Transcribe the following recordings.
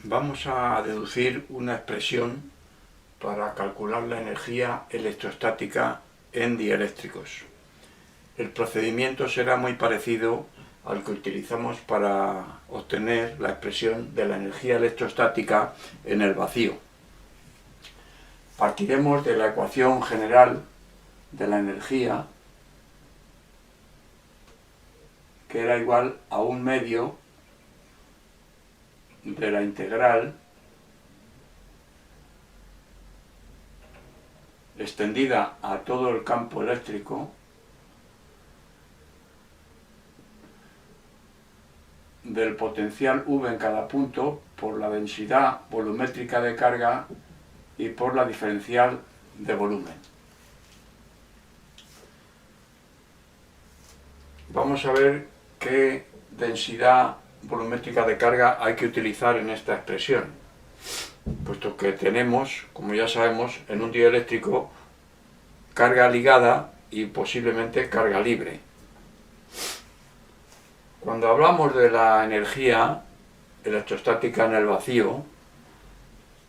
Vamos a deducir una expresión para calcular la energía electrostática en dieléctricos. El procedimiento será muy parecido al que utilizamos para obtener la expresión de la energía electrostática en el vacío. Partiremos de la ecuación general de la energía, que era igual a 1/2 de la integral extendida a todo el campo eléctrico del potencial V en cada punto por la densidad volumétrica de carga y por la diferencial de volumen. Vamos a ver qué densidad volumétrica de carga hay que utilizar en esta expresión, puesto que tenemos, como ya sabemos, en un dieléctrico carga ligada y posiblemente carga libre. Cuando hablamos de la energía electrostática en el vacío,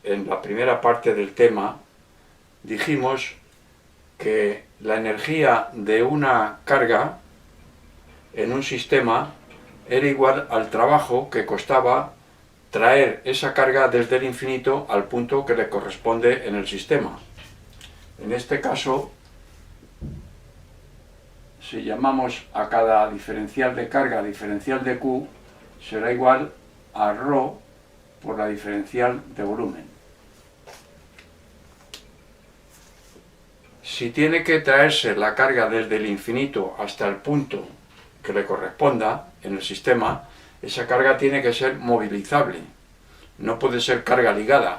en la primera parte del tema, dijimos que la energía de una carga en un sistema era igual al trabajo que costaba traer esa carga desde el infinito al punto que le corresponde en el sistema. En este caso, si llamamos a cada diferencial de carga diferencial de Q, será igual a ρ por la diferencial de volumen. Si tiene que traerse la carga desde el infinito hasta el punto que le corresponda en el sistema, esa carga tiene que ser movilizable, no puede ser carga ligada.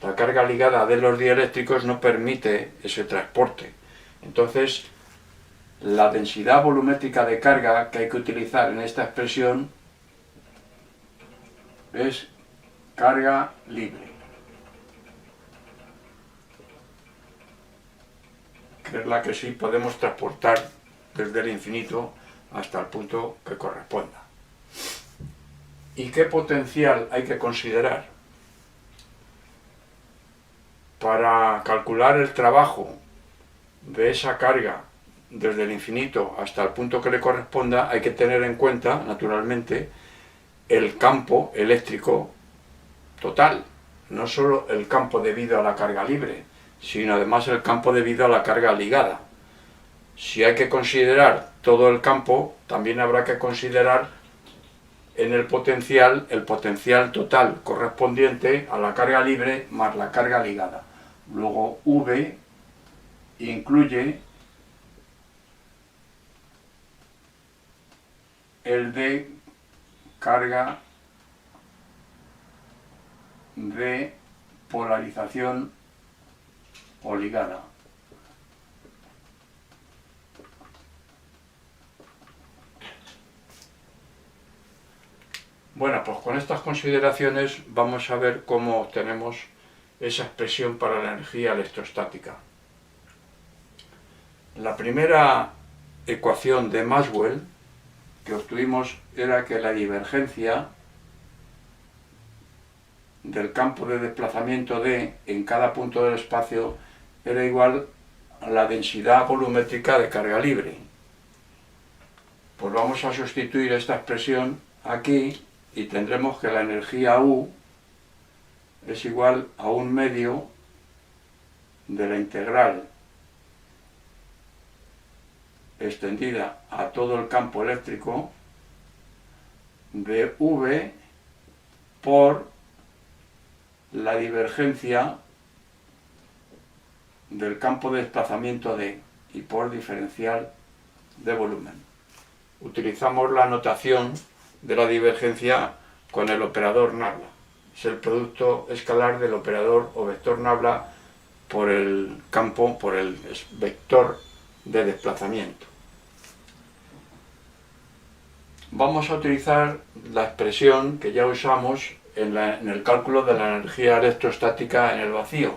La carga ligada de los dieléctricos no permite ese transporte. Entonces, la densidad volumétrica de carga que hay que utilizar en esta expresión es carga libre, que es la que sí podemos transportar desde el infinito hasta el punto que corresponda. ¿Y qué potencial hay que considerar? Para calcular el trabajo de esa carga desde el infinito hasta el punto que le corresponda, hay que tener en cuenta, naturalmente, el campo eléctrico total, no solo el campo debido a la carga libre, sino además el campo debido a la carga ligada. Si hay que considerar todo el campo, también habrá que considerar en el potencial total correspondiente a la carga libre más la carga ligada. Luego V incluye el de carga de polarización o ligada. Bueno, pues con estas consideraciones vamos a ver cómo obtenemos esa expresión para la energía electrostática. La primera ecuación de Maxwell que obtuvimos era que la divergencia del campo de desplazamiento D en cada punto del espacio era igual a la densidad volumétrica de carga libre. Pues vamos a sustituir esta expresión aquí y tendremos que la energía U es igual a 1/2 de la integral extendida a todo el campo eléctrico de V por la divergencia del campo de desplazamiento D y por diferencial de volumen. Utilizamos la notación de la divergencia con el operador Nabla. Es el producto escalar del operador o vector Nabla por el campo, por el vector de desplazamiento. Vamos a utilizar la expresión que ya usamos en el cálculo de la energía electrostática en el vacío.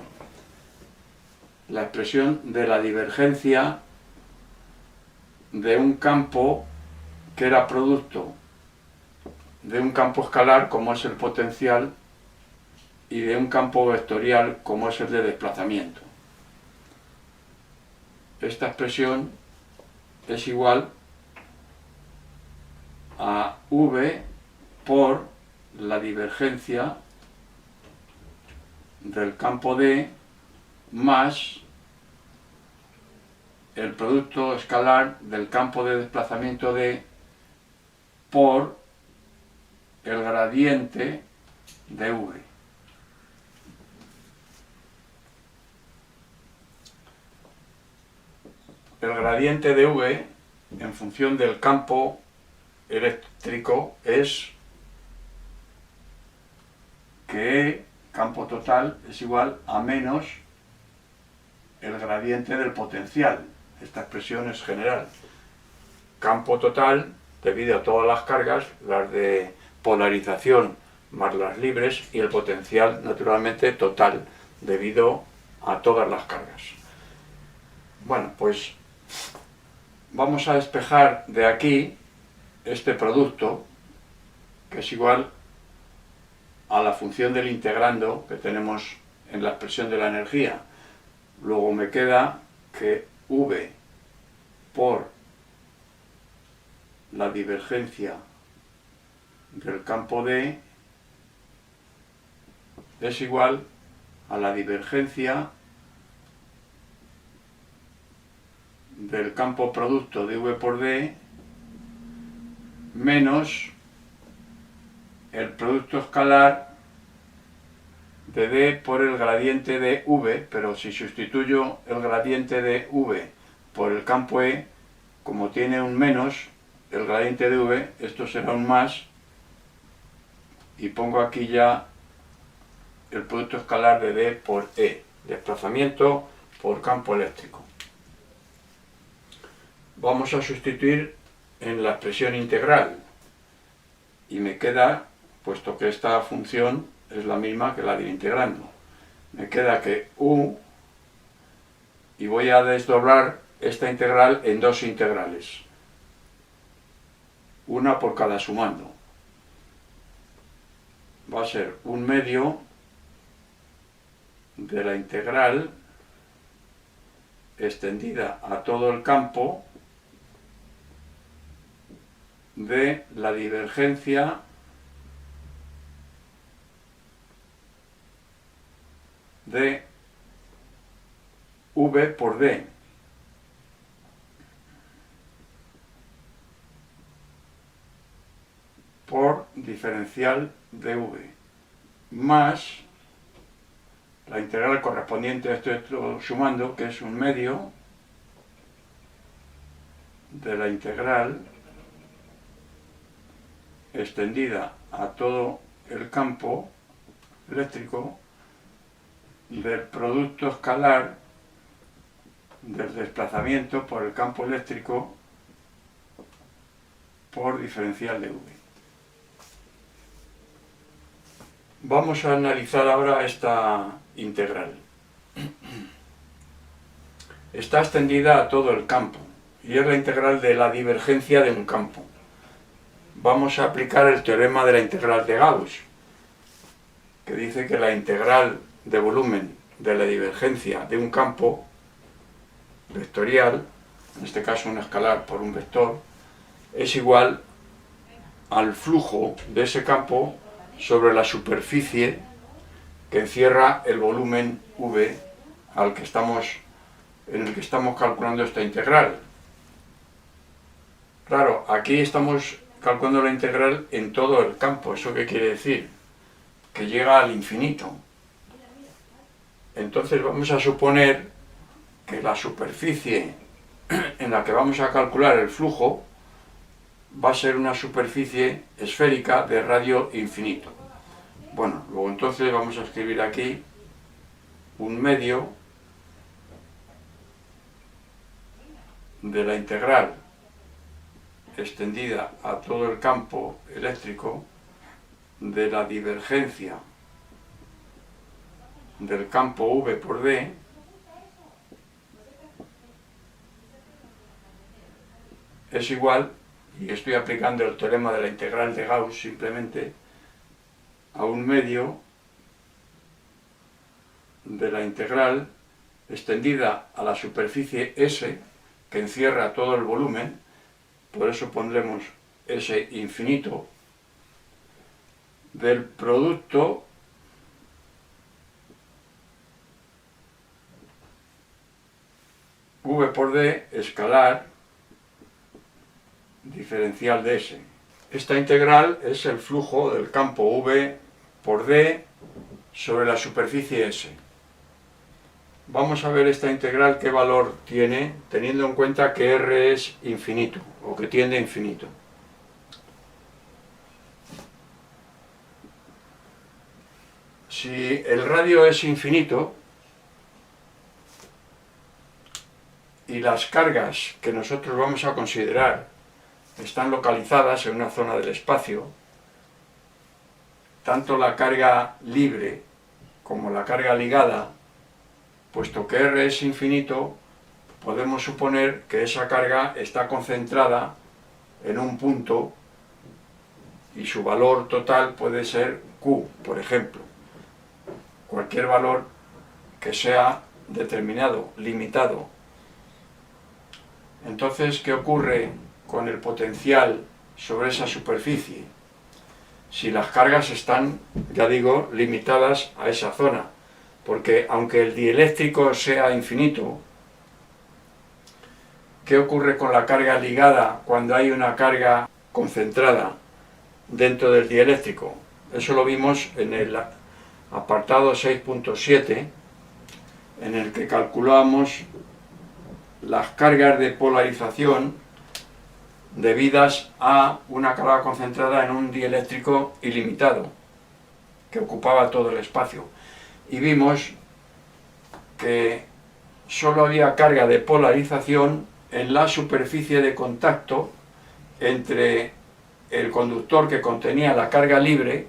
La expresión de la divergencia de un campo que era producto de un campo escalar como es el potencial y de un campo vectorial como es el de desplazamiento. Esta expresión es igual a v por la divergencia del campo D más el producto escalar del campo de desplazamiento D por el gradiente de V. El gradiente de V en función del campo eléctrico es que E, campo total, es igual a menos el gradiente del potencial. Esta expresión es general. Campo total debido a todas las cargas, las de polarización más las libres, y el potencial naturalmente total debido a todas las cargas. Bueno, pues vamos a despejar de aquí este producto, que es igual a la función del integrando que tenemos en la expresión de la energía. Luego me queda que V por la divergencia del campo D es igual a la divergencia del campo producto de V por D menos el producto escalar de D por el gradiente de V, pero si sustituyo el gradiente de V por el campo E, como tiene un menos, el gradiente de V, esto será un más, y pongo aquí ya el producto escalar de D por E, desplazamiento por campo eléctrico. Vamos a sustituir en la expresión integral, y me queda, puesto que esta función es la misma que la del integrando, me queda que U, y voy a desdoblar esta integral en dos integrales, una por cada sumando. Va a ser un medio de la integral extendida a todo el campo de la divergencia de V por D por diferencial de V más la integral correspondiente a esto sumando, que es un medio de la integral extendida a todo el campo eléctrico del producto escalar del desplazamiento por el campo eléctrico por diferencial de V. Vamos a analizar ahora esta integral. Está extendida a todo el campo y es la integral de la divergencia de un campo. Vamos a aplicar el teorema de la integral de Gauss, que dice que la integral de volumen de la divergencia de un campo vectorial, en este caso un escalar por un vector, es igual al flujo de ese campo sobre la superficie que encierra el volumen V en el que estamos calculando esta integral. Claro, aquí estamos calculando la integral en todo el campo. ¿Eso qué quiere decir? Que llega al infinito. Entonces vamos a suponer que la superficie en la que vamos a calcular el flujo va a ser una superficie esférica de radio infinito. Bueno, luego entonces vamos a escribir aquí un medio de la integral extendida a todo el campo eléctrico de la divergencia del campo V por D es igual, y estoy aplicando el teorema de la integral de Gauss simplemente, a un medio de la integral extendida a la superficie S, que encierra todo el volumen, por eso pondremos S infinito, del producto V por D escalar diferencial de S. Esta integral es el flujo del campo V por D sobre la superficie S. Vamos a ver esta integral qué valor tiene, teniendo en cuenta que R es infinito, o que tiende a infinito. Si el radio es infinito, y las cargas que nosotros vamos a considerar están localizadas en una zona del espacio, tanto la carga libre como la carga ligada, puesto que R es infinito, podemos suponer que esa carga está concentrada en un punto y su valor total puede ser Q, por ejemplo. Cualquier valor que sea determinado, limitado. Entonces, ¿qué ocurre con el potencial sobre esa superficie? Si las cargas están, ya digo, limitadas a esa zona, porque aunque el dieléctrico sea infinito, ¿qué ocurre con la carga ligada cuando hay una carga concentrada dentro del dieléctrico? Eso lo vimos en el apartado 6.7, en el que calculamos las cargas de polarización debidas a una carga concentrada en un dieléctrico ilimitado que ocupaba todo el espacio, y vimos que solo había carga de polarización en la superficie de contacto entre el conductor que contenía la carga libre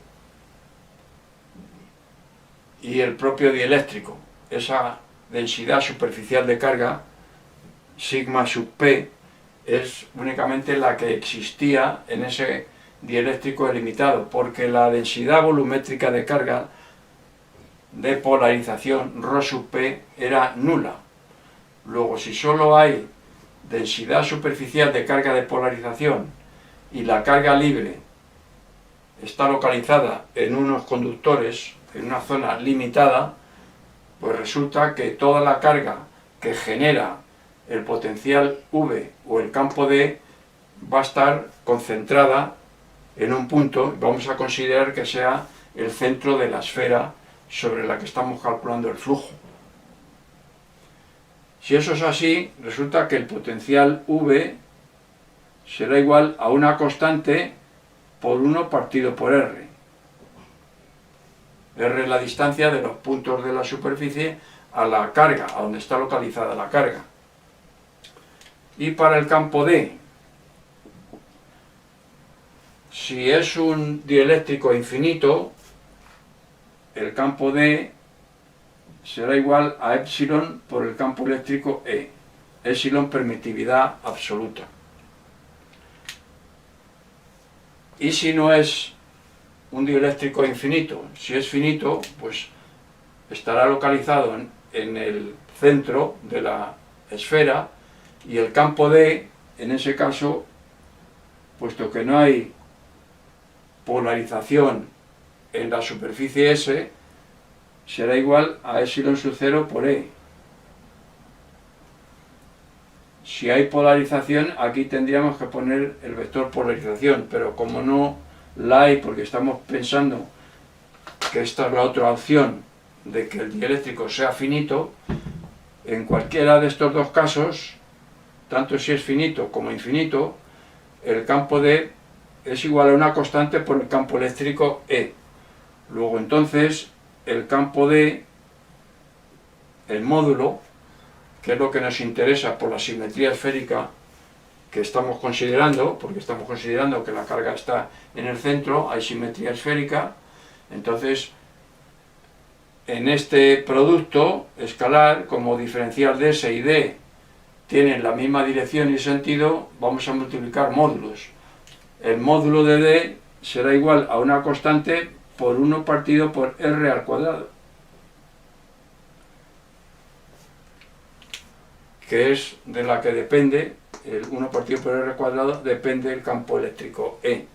y el propio dieléctrico. Esa densidad superficial de carga, sigma sub p, es únicamente la que existía en ese dieléctrico ilimitado, porque la densidad volumétrica de carga de polarización, ρ sub p, era nula. Luego, si solo hay densidad superficial de carga de polarización y la carga libre está localizada en unos conductores, en una zona limitada, pues resulta que toda la carga que genera el potencial V o el campo D va a estar concentrada en un punto, vamos a considerar que sea el centro de la esfera sobre la que estamos calculando el flujo. Si eso es así, resulta que el potencial V será igual a una constante por 1 partido por R. R es la distancia de los puntos de la superficie a la carga, a donde está localizada la carga. Y para el campo D, si es un dieléctrico infinito, el campo D será igual a epsilon por el campo eléctrico E. Epsilon, permitividad absoluta. Y si no es un dieléctrico infinito, si es finito, pues estará localizado en el centro de la esfera, y el campo D, en ese caso, puesto que no hay polarización en la superficie S, será igual a epsilon sub 0 por E. Si hay polarización, aquí tendríamos que poner el vector polarización, pero como no la hay, porque estamos pensando que esta es la otra opción de que el dieléctrico sea finito, en cualquiera de estos dos casos, tanto si es finito como infinito, el campo D es igual a una constante por el campo eléctrico E. Luego entonces el campo D, el módulo, que es lo que nos interesa por la simetría esférica que estamos considerando, porque estamos considerando que la carga está en el centro, hay simetría esférica, entonces en este producto escalar, como diferencial de S y D tienen la misma dirección y sentido, vamos a multiplicar módulos. El módulo de D será igual a una constante por 1 partido por R al cuadrado. que es de la que depende, el 1 partido por R cuadrado, depende del campo eléctrico E.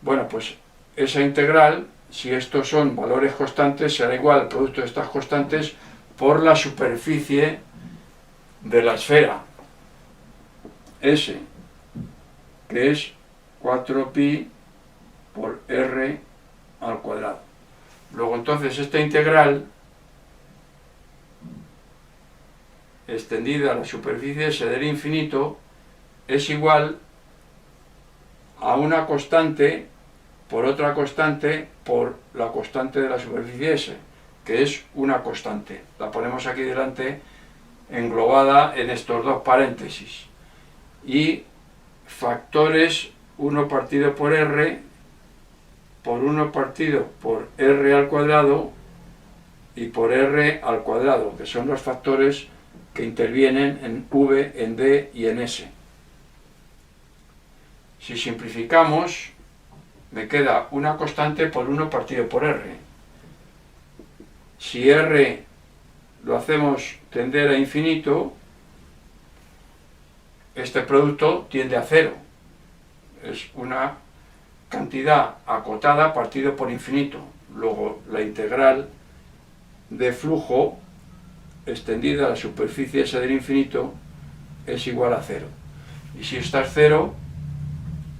Bueno, pues esa integral, si estos son valores constantes, será igual al producto de estas constantes por la superficie de la esfera S, que es 4pi por R al cuadrado. Luego entonces esta integral extendida a la superficie S del infinito es igual a una constante por otra constante por la constante de la superficie S, que es una constante. La ponemos aquí delante englobada en estos dos paréntesis. Y factores 1 partido por R por 1 partido por R al cuadrado y por R al cuadrado, que son los factores que intervienen en V, en D y en S. Si simplificamos, me queda una constante por 1 partido por R. Si R lo hacemos tender a infinito, este producto tiende a cero. Es una cantidad acotada partido por infinito. Luego la integral de flujo extendida a la superficie S del infinito es igual a cero. Y si esta es cero,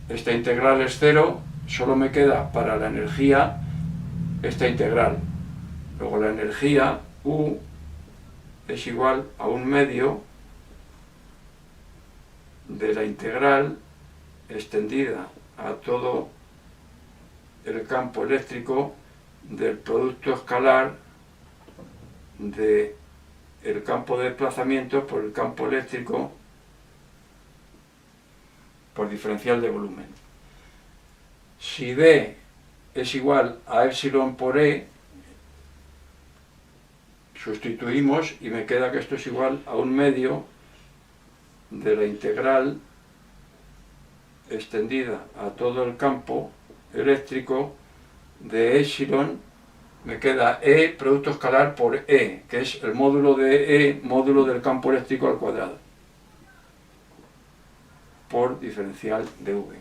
esta integral es cero, solo me queda para la energía esta integral. Luego la energía U es igual a 1/2 de la integral extendida a todo el campo eléctrico del producto escalar del campo de desplazamiento por el campo eléctrico por diferencial de volumen. Si B es igual a epsilon por E, sustituimos y me queda que esto es igual a 1/2 de la integral extendida a todo el campo eléctrico de epsilon, me queda E producto escalar por E, que es el módulo de E, módulo del campo eléctrico al cuadrado, por diferencial de V.